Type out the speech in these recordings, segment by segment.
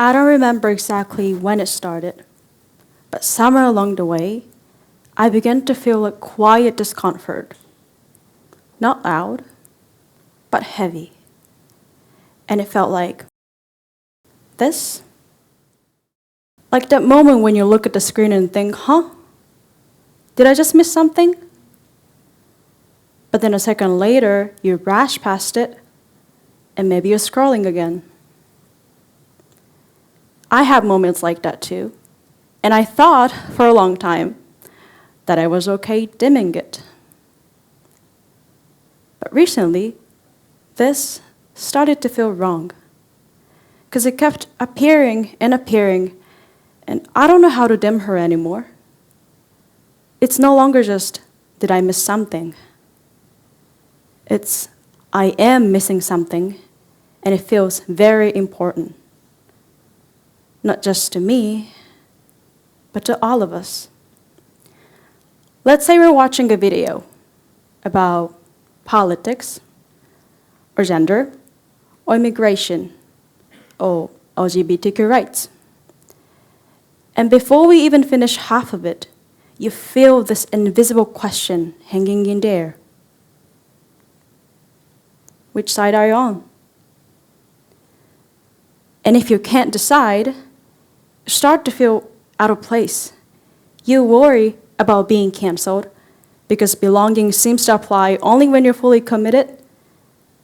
I don't remember exactly when it started, but somewhere along the way, I began to feel a quiet discomfort. Not loud, but heavy. And it felt like this. Like that moment when you look at the screen and think, huh? Did I just miss something? But then a second later, you rush past it, and maybe you're scrolling again. I have moments like that too. And I thought for a long time that I was okay dimming it. But recently, this started to feel wrong. Because it kept appearing, and I don't know how to dim her anymore. It's no longer just, did I miss something? It's, I am missing something, and it feels very important. Not just to me, but to all of us. Let's say we're watching a video about politics, or gender, or immigration, or LGBTQ rights. And before we even finish half of it, you feel this invisible question hanging in the air. Which side are you on? And if you can't decide, you start to feel out of place. You worry about being canceled because belonging seems to apply only when you're fully committed,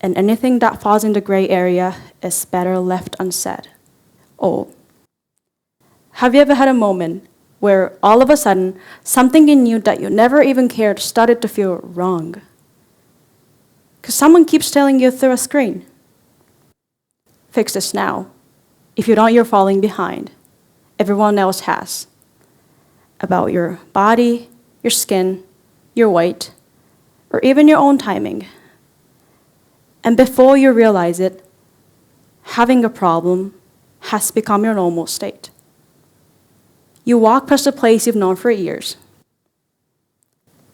and anything that falls in the gray area is better left unsaid. Oh, have you ever had a moment where all of a sudden something in you that you never even cared started to feel wrong? Because someone keeps telling you through a screen, fix this now. If you don't, you're falling behind. Everyone else has. About your body, your skin, your weight, or even your own timing. And before you realize it, having a problem has become your normal state. You walk past a place you've known for years.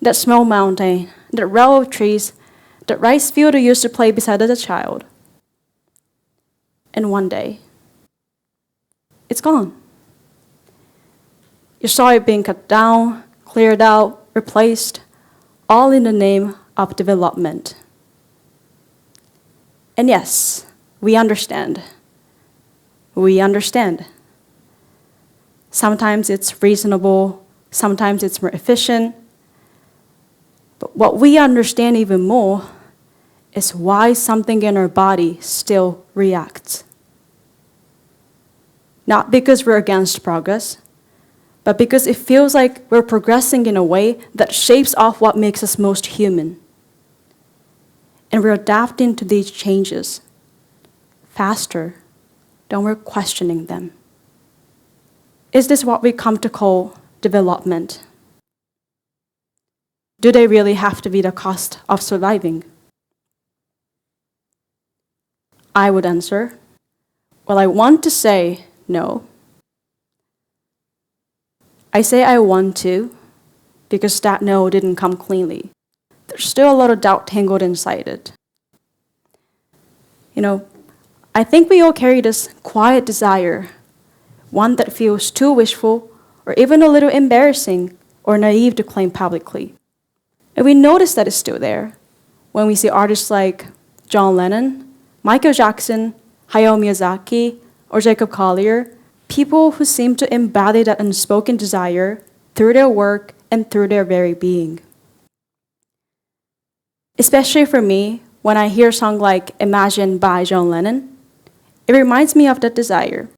That small mountain, that row of trees, that rice field you used to play beside as a child. And one day, it's gone. You saw it being cut down, cleared out, replaced, all in the name of development. And yes, we understand. We understand. Sometimes it's reasonable, sometimes it's more efficient. But what we understand even more is why something in our body still reacts. Not because we're against progress, but because it feels like we're progressing in a way that shapes off what makes us most human. And we're adapting to these changes faster than we're questioning them. Is this what we come to call development? Do they really have to be the cost of surviving? I would answer, well, I want to say no. I say I want to because that no didn't come cleanly. There's still a lot of doubt tangled inside it. I think we all carry this quiet desire, one that feels too wishful or even a little embarrassing or naive to claim publicly. And we notice that it's still there when we see artists like John Lennon, Michael Jackson, Hayao Miyazaki, or Jacob Collier, people who seem to embody that unspoken desire through their work and through their very being. Especially for me, when I hear a song like Imagine by John Lennon, it reminds me of that desire.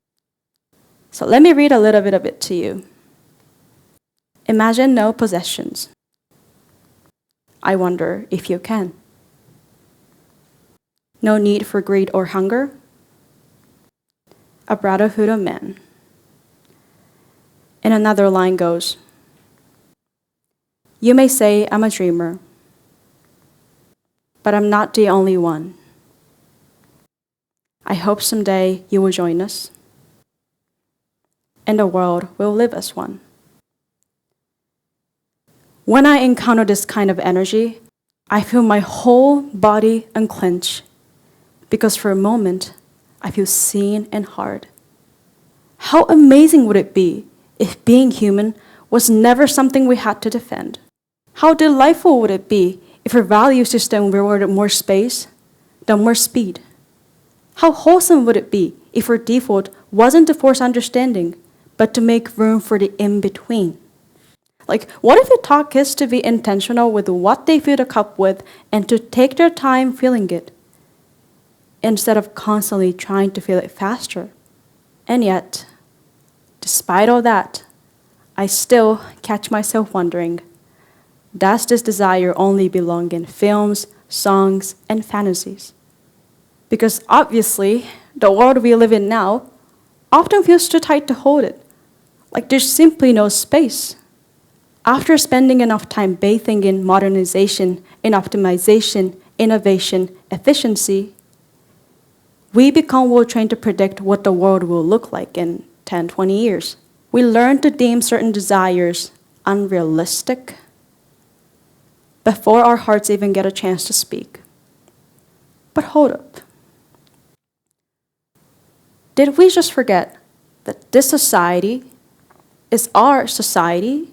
So let me read a little bit of it to you. Imagine no possessions. I wonder if you can. No need for greed or hunger. A brotherhood of men. And another line goes, you may say I'm a dreamer, but I'm not the only one. I hope someday you will join us, and the world will live as one. When I encounter this kind of energy, I feel my whole body unclench, because for a moment, I feel seen and heard. How amazing would it be if being human was never something we had to defend? How delightful would it be if our value system rewarded more space than more speed? How wholesome would it be if our default wasn't to force understanding, but to make room for the in-between? Like, what if we taught kids to be intentional with what they fill the cup with and to take their time filling it, instead of constantly trying to fill it faster? And yet, despite all that, I still catch myself wondering, does this desire only belong in films, songs, and fantasies? Because obviously, the world we live in now often feels too tight to hold it, like there's simply no space. After spending enough time bathing in modernization, in optimization, innovation, efficiency, we become well trained to predict what the world will look like in 10, 20 years. We learn to deem certain desires unrealistic before our hearts even get a chance to speak. But hold up. Did we just forget that this society is our society?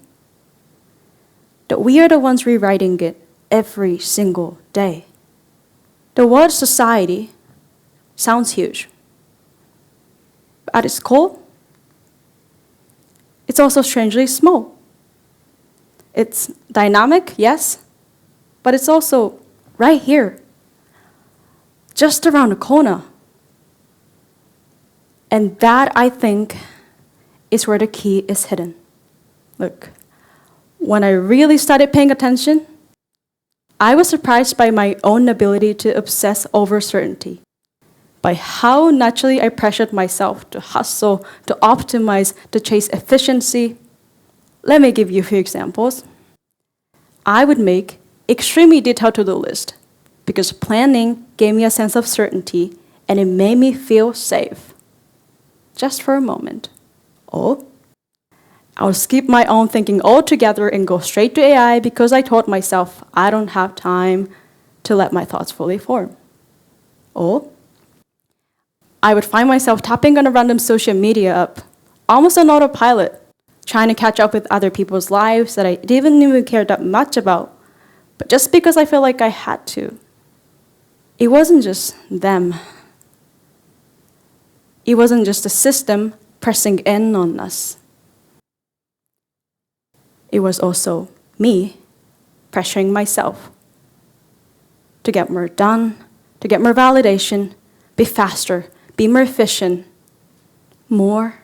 That we are the ones rewriting it every single day? The word society sounds huge. But at its core, it's also strangely small. It's dynamic, yes, but it's also right here, just around the corner. And that, I think, is where the key is hidden. Look, when I really started paying attention, I was surprised by my own ability to obsess over certainty, by how naturally I pressured myself to hustle, to optimize, to chase efficiency. Let me give you a few examples. I would make extremely detailed to-do list because planning gave me a sense of certainty and it made me feel safe. Just for a moment. Or I'll skip my own thinking altogether and go straight to AI because I told myself I don't have time to let my thoughts fully form. Or I would find myself tapping on a random social media app, almost on autopilot, trying to catch up with other people's lives that I didn't even care that much about, but just because I felt like I had to. It wasn't just them. It wasn't just the system pressing in on us. It was also me pressuring myself to get more done, to get more validation, be faster, be more efficient, more.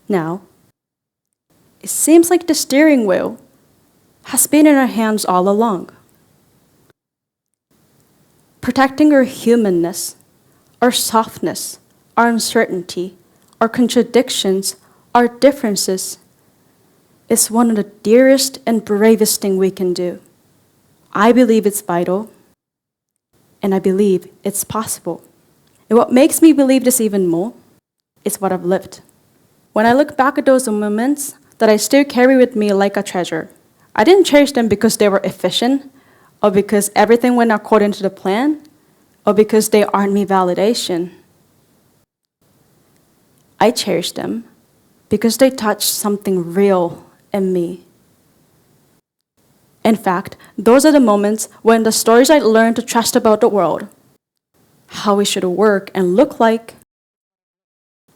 Now, it seems like the steering wheel has been in our hands all along. Protecting our humanness, our softness, our uncertainty, our contradictions, our differences is one of the dearest and bravest things we can do. I believe it's vital, and I believe it's possible. And what makes me believe this even more is what I've lived. When I look back at those moments that I still carry with me like a treasure, I didn't cherish them because they were efficient, or because everything went according to the plan, or because they earned me validation. I cherish them because they touched something real in me. In fact, those are the moments when the stories I learned to trust about the world, how it should work and look like,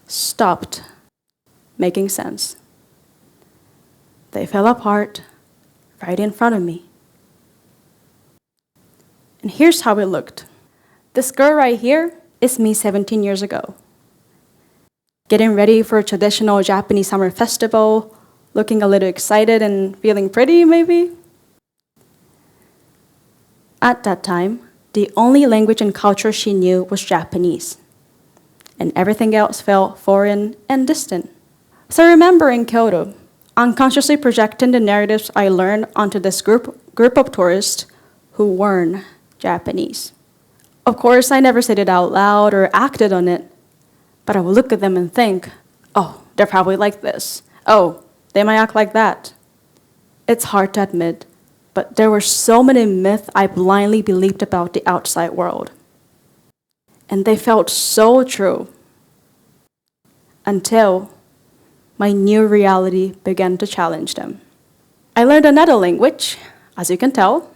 stopped making sense. They fell apart right in front of me. And here's how it looked. This girl right here is me 17 years ago. Getting ready for a traditional Japanese summer festival, looking a little excited and feeling pretty, maybe. At that time, the only language and culture she knew was Japanese, and everything else felt foreign and distant. So I remember in Kyoto, unconsciously projecting the narratives I learned onto this group of tourists who weren't Japanese. Of course, I never said it out loud or acted on it, but I would look at them and think, oh, they're probably like this. Oh, they might act like that. It's hard to admit, but there were so many myths I blindly believed about the outside world. And they felt so true. Until my new reality began to challenge them. I learned another language, as you can tell.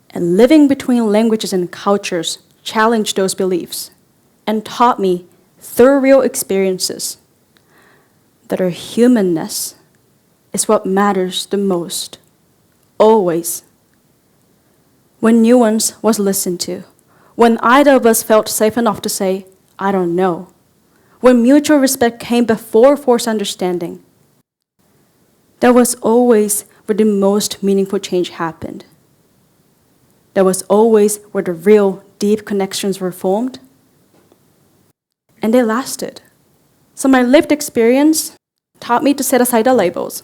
And living between languages and cultures challenged those beliefs and taught me through real experiences that our humanness is what matters the most, always. When nuance was listened to, when either of us felt safe enough to say, I don't know, when mutual respect came before forced understanding, that was always where the most meaningful change happened. That was always where the real, deep connections were formed. And they lasted. So my lived experience taught me to set aside the labels.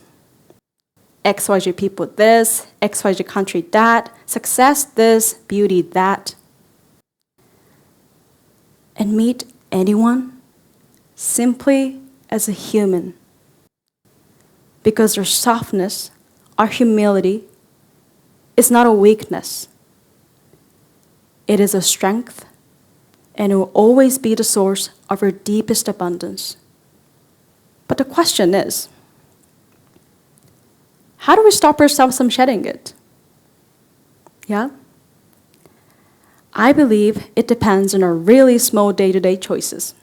XYZ people this, XYZ country that, success this, beauty that. And meet anyone simply as a human. Because our softness, our humility, is not a weakness. It is a strength, and it will always be the source of our deepest abundance. But the question is, how do we stop ourselves from shedding it? Yeah? I believe it depends on our really small day-to-day choices.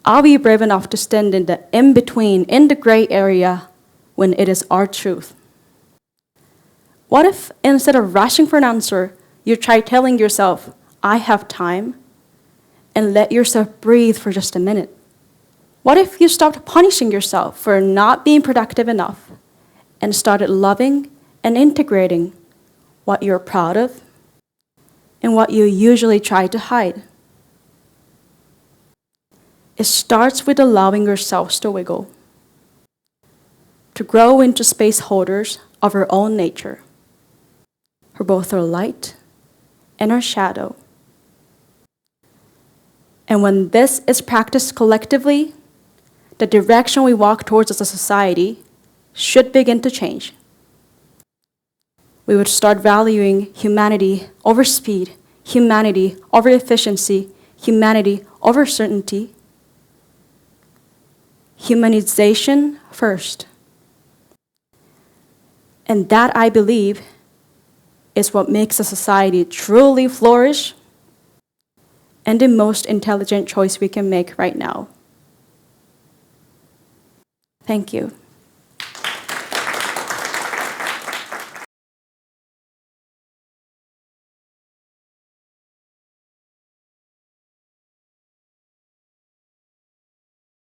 Are we brave enough to stand in the in-between, in the gray area, when it is our truth? What if instead of rushing for an answer, you try telling yourself, I have time, and let yourself breathe for just a minute? What if you stopped punishing yourself for not being productive enough and started loving and integrating what you're proud of and what you usually try to hide? It starts with allowing yourselves to wiggle, to grow into space holders of our own nature, for both our light and our shadow. And when this is practiced collectively, the direction we walk towards as a society should begin to change. We would start valuing humanity over speed, humanity over efficiency, humanity over certainty. Humanization first. And that, I believe, is what makes a society truly flourish and the most intelligent choice we can make right now. Thank you.